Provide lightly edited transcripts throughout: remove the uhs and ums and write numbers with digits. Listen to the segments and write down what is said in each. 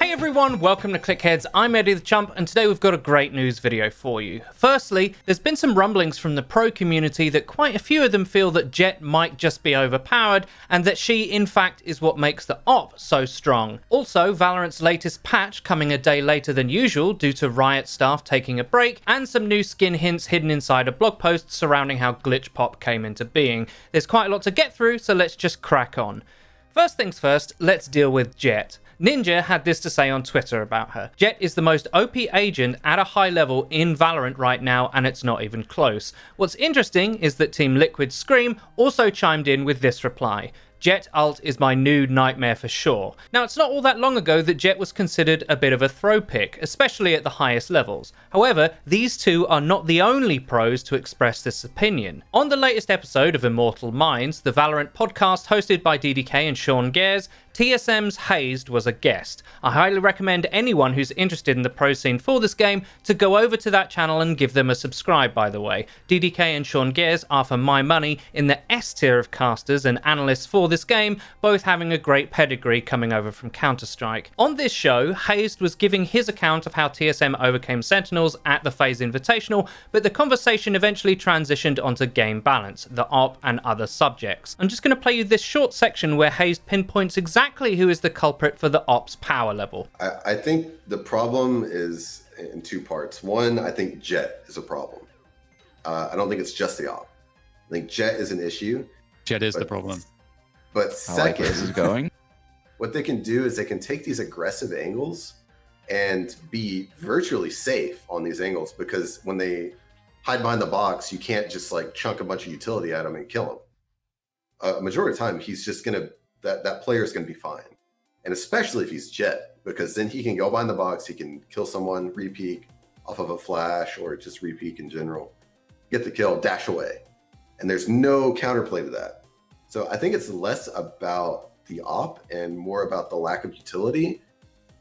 Hey everyone, welcome to Clickheads. I'm Eddie the Chump, and today we've got a great news video for you. Firstly, there's been some rumblings from the pro community that quite a few of them feel that Jett might just be overpowered, and that she, in fact, is what makes the op so strong. Also, Valorant's latest patch coming a day later than usual due to Riot staff taking a break, and some new skin hints hidden inside a blog post surrounding how Glitch Pop came into being. There's quite a lot to get through, so let's just crack on. First things first, let's deal with Jett. Ninja had this to say on Twitter about her. Jett is the most OP agent at a high level in Valorant right now, and it's not even close. What's interesting is that Team Liquid's Scream also chimed in with this reply. Jett ult is my new nightmare for sure. Now, it's not all that long ago that Jett was considered a bit of a throw pick, especially at the highest levels. However, these two are not the only pros to express this opinion. On the latest episode of Immortal Minds, the Valorant podcast hosted by DDK and Sean Gares, TSM's Hazed was a guest. I highly recommend anyone who's interested in the pro scene for this game to go over to that channel and give them a subscribe, by the way. DDK and Sean Gares are, for my money, in the S tier of casters and analysts for this game, both having a great pedigree coming over from Counter-Strike. On this show, Hazed was giving his account of how TSM overcame Sentinels at the FaZe Invitational, but the conversation eventually transitioned onto game balance, the op, and other subjects. I'm just going to play you this short section where Hazed pinpoints exactly who is the culprit for the op's power level. I think the problem is in two parts. One, I think Jett is a problem. I don't think it's just the op. I think Jett is an issue. Jett is the problem. But second, this is going. What they can do is they can take these aggressive angles and be virtually safe on these angles, because when they hide behind the box, you can't just like chunk a bunch of utility at him and kill him. A majority of the time, he's just gonna that player is gonna be fine, and especially if he's Jett, because then he can go behind the box, he can kill someone, re-peek off of a flash, or just re-peek in general, get the kill, dash away, and there's no counterplay to that. So I think it's less about the op and more about the lack of utility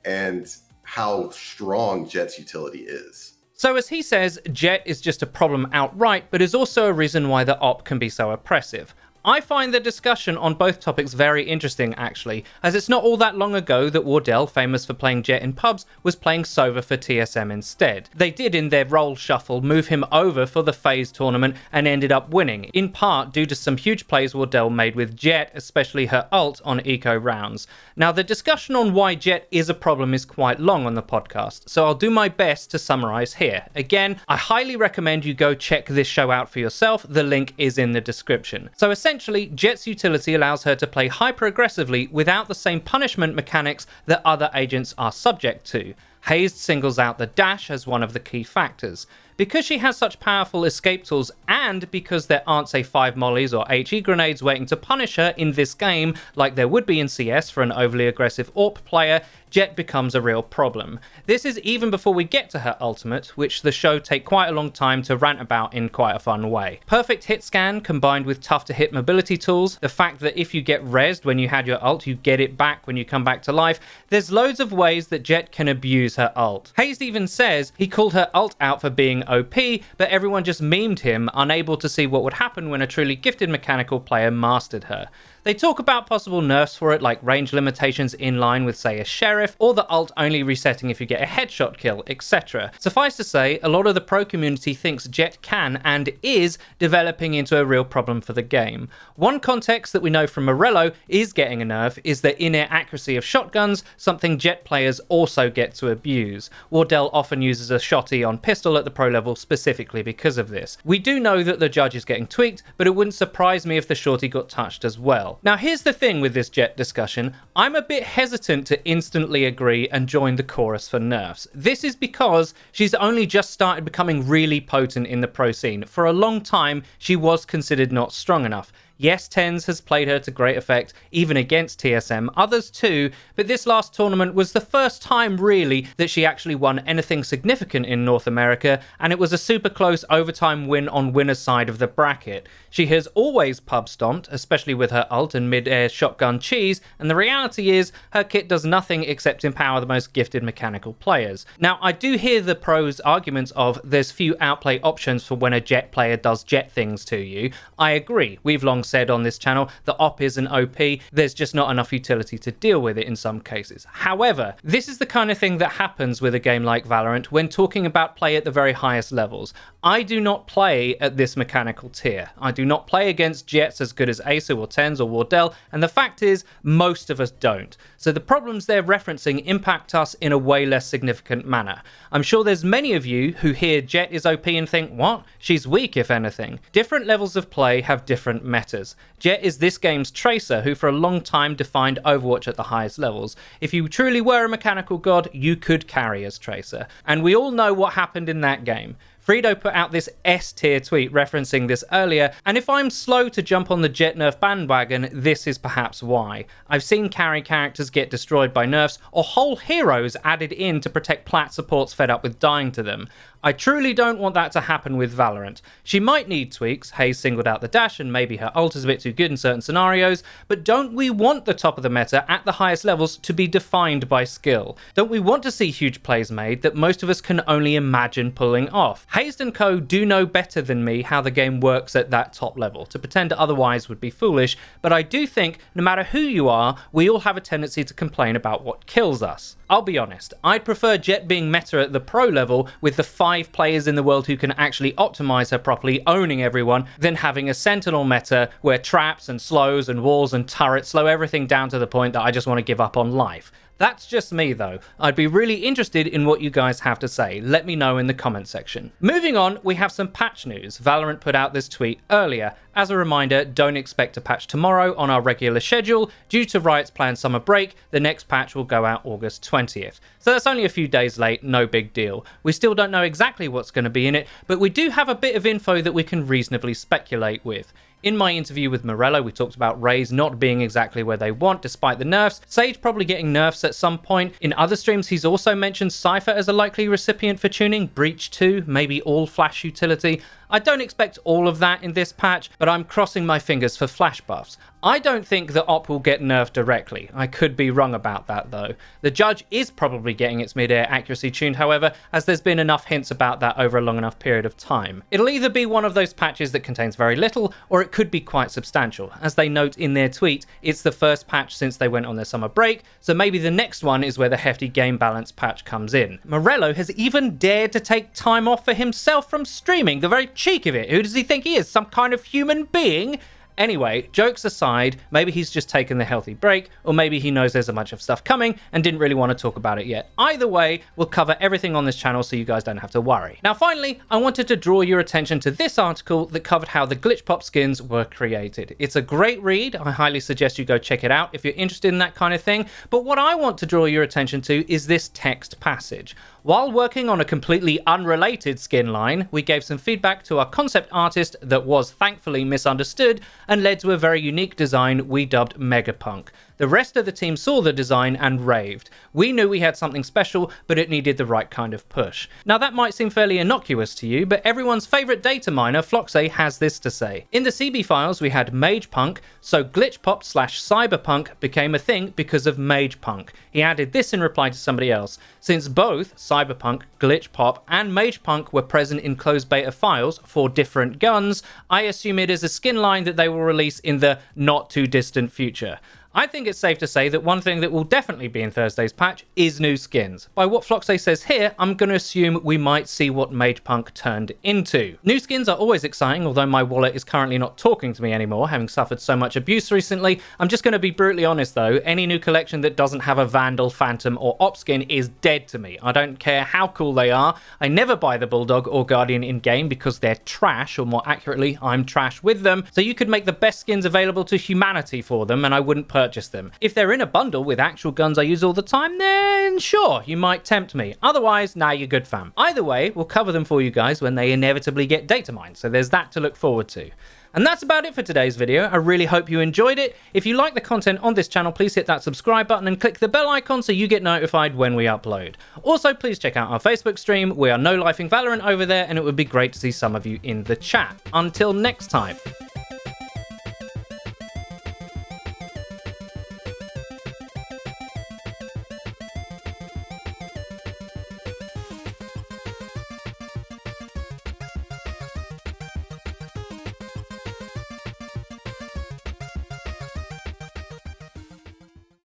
and how strong Jett's utility is. So as he says, Jett is just a problem outright, but is also a reason why the op can be so oppressive. I find the discussion on both topics very interesting, actually, as it's not all that long ago that Wardell, famous for playing Jett in pubs, was playing Sova for TSM instead. They did, in their role shuffle, move him over for the FaZe tournament and ended up winning, in part due to some huge plays Wardell made with Jett, especially her ult on eco rounds. Now, the discussion on why Jett is a problem is quite long on the podcast, so I'll do my best to summarise here. Again, I highly recommend you go check this show out for yourself. The link is in the description. So essentially, Jett's utility allows her to play hyper-aggressively without the same punishment mechanics that other agents are subject to. Hazed singles out the dash as one of the key factors. Because she has such powerful escape tools, and because there aren't, say, 5 mollies or HE grenades waiting to punish her in this game like there would be in CS for an overly aggressive AWP player, Jett becomes a real problem. This is even before we get to her ultimate, which the show take quite a long time to rant about in quite a fun way. Perfect hit scan combined with tough to hit mobility tools, the fact that if you get rezzed when you had your ult, you get it back when you come back to life, there's loads of ways that Jett can abuse her ult. Hazed even says he called her ult out for being OP, but everyone just memed him, unable to see what would happen when a truly gifted mechanical player mastered her. They talk about possible nerfs for it, like range limitations in line with, say, a sheriff, or the ult only resetting if you get a headshot kill, etc. Suffice to say, a lot of the pro community thinks Jett can and is developing into a real problem for the game. One context that we know from Morello is getting a nerf is the in-air accuracy of shotguns, something Jett players also get to abuse. Wardell often uses a shotty on pistol at the pro level specifically because of this. We do know that the judge is getting tweaked, but it wouldn't surprise me if the shorty got touched as well. Now here's the thing with this Jett discussion, I'm a bit hesitant to instantly agree and join the chorus for nerfs. This is because she's only just started becoming really potent in the pro scene. For a long time, she was considered not strong enough. Yes, TenZ has played her to great effect, even against TSM, others too, but this last tournament was the first time, really, that she actually won anything significant in North America, and it was a super close overtime win on winner's side of the bracket. She has always pub stomped, especially with her ult and mid-air shotgun cheese, and the reality is, her kit does nothing except empower the most gifted mechanical players. Now, I do hear the pros' arguments of there's few outplay options for when a Jett player does Jett things to you. I agree, we've long said on this channel, the op isn't OP, there's just not enough utility to deal with it in some cases. However, this is the kind of thing that happens with a game like Valorant when talking about play at the very highest levels. I do not play at this mechanical tier. I do not play against Jetts as good as Asu or Tens or Wardell, and the fact is, most of us don't. So the problems they're referencing impact us in a way less significant manner. I'm sure there's many of you who hear Jett is OP and think, what? She's weak if anything. Different levels of play have different metas. Jett is this game's Tracer, who for a long time defined Overwatch at the highest levels. If you truly were a mechanical god, you could carry as Tracer. And we all know what happened in that game. Frito put out this S-tier tweet referencing this earlier, and if I'm slow to jump on the Jett nerf bandwagon, this is perhaps why. I've seen carry characters get destroyed by nerfs, or whole heroes added in to protect plat supports fed up with dying to them. I truly don't want that to happen with Valorant. She might need tweaks, Hayes singled out the dash and maybe her ult is a bit too good in certain scenarios, but don't we want the top of the meta at the highest levels to be defined by skill? Don't we want to see huge plays made that most of us can only imagine pulling off? Hayes and co do know better than me how the game works at that top level. To pretend otherwise would be foolish, but I do think no matter who you are, we all have a tendency to complain about what kills us. I'll be honest, I'd prefer Jett being meta at the pro level with the 5 players in the world who can actually optimize her properly, owning everyone, than having a Sentinel meta where traps and slows and walls and turrets slow everything down to the point that I just want to give up on life. That's just me though. I'd be really interested in what you guys have to say. Let me know in the comment section. Moving on, we have some patch news. Valorant put out this tweet earlier. As a reminder, don't expect a patch tomorrow on our regular schedule. Due to Riot's planned summer break, the next patch will go out August 20th. So that's only a few days late, no big deal. We still don't know exactly what's going to be in it, but we do have a bit of info that we can reasonably speculate with. In my interview with Morello, we talked about Raze not being exactly where they want despite the nerfs, Sage probably getting nerfs at some point. In other streams, he's also mentioned Cypher as a likely recipient for tuning, Breach 2, maybe all flash utility. I don't expect all of that in this patch, but I'm crossing my fingers for flash buffs. I don't think the op will get nerfed directly. I could be wrong about that though. The Judge is probably getting its mid-air accuracy tuned, however, as there's been enough hints about that over a long enough period of time. It'll either be one of those patches that contains very little, or it could be quite substantial. As they note in their tweet, it's the first patch since they went on their summer break, so maybe the next one is where the hefty game balance patch comes in. Morello has even dared to take time off for himself from streaming, the very cheek of it. Who does he think he is? Some kind of human being? Anyway, jokes aside, maybe he's just taken the healthy break, or maybe he knows there's a bunch of stuff coming and didn't really want to talk about it yet. Either way, we'll cover everything on this channel so you guys don't have to worry. Now finally, I wanted to draw your attention to this article that covered how the Glitch Pop skins were created. It's a great read, I highly suggest you go check it out if you're interested in that kind of thing, but what I want to draw your attention to is this text passage. While working on a completely unrelated skin line, we gave some feedback to our concept artist that was thankfully misunderstood and led to a very unique design we dubbed Megapunk. The rest of the team saw the design and raved. We knew we had something special, but it needed the right kind of push. Now that might seem fairly innocuous to you, but everyone's favourite data miner, Floxay, has this to say. In the CB files we had Magepunk, so Glitchpop / Cyberpunk became a thing because of Magepunk. He added this in reply to somebody else. Since both Cyberpunk, Glitchpop and Magepunk were present in closed beta files for different guns, I assume it is a skin line that they will release in the not too distant future. I think it's safe to say that one thing that will definitely be in Thursday's patch is new skins. By what Floxay says here, I'm going to assume we might see what Magepunk turned into. New skins are always exciting, although my wallet is currently not talking to me anymore, having suffered so much abuse recently. I'm just going to be brutally honest though, any new collection that doesn't have a Vandal, Phantom or Op skin is dead to me. I don't care how cool they are. I never buy the Bulldog or Guardian in-game because they're trash, or more accurately, I'm trash with them. So you could make the best skins available to humanity for them and I wouldn't purchase them. If they're in a bundle with actual guns I use all the time, then sure, you might tempt me. Otherwise, nah, you're good fam. Either way, we'll cover them for you guys when they inevitably get data mined, so there's that to look forward to. And that's about it for today's video. I really hope you enjoyed it. If you like the content on this channel, please hit that subscribe button and click the bell icon so you get notified when we upload. Also, please check out our Facebook stream. We are no lifing Valorant over there, and it would be great to see some of you in the chat. Until next time.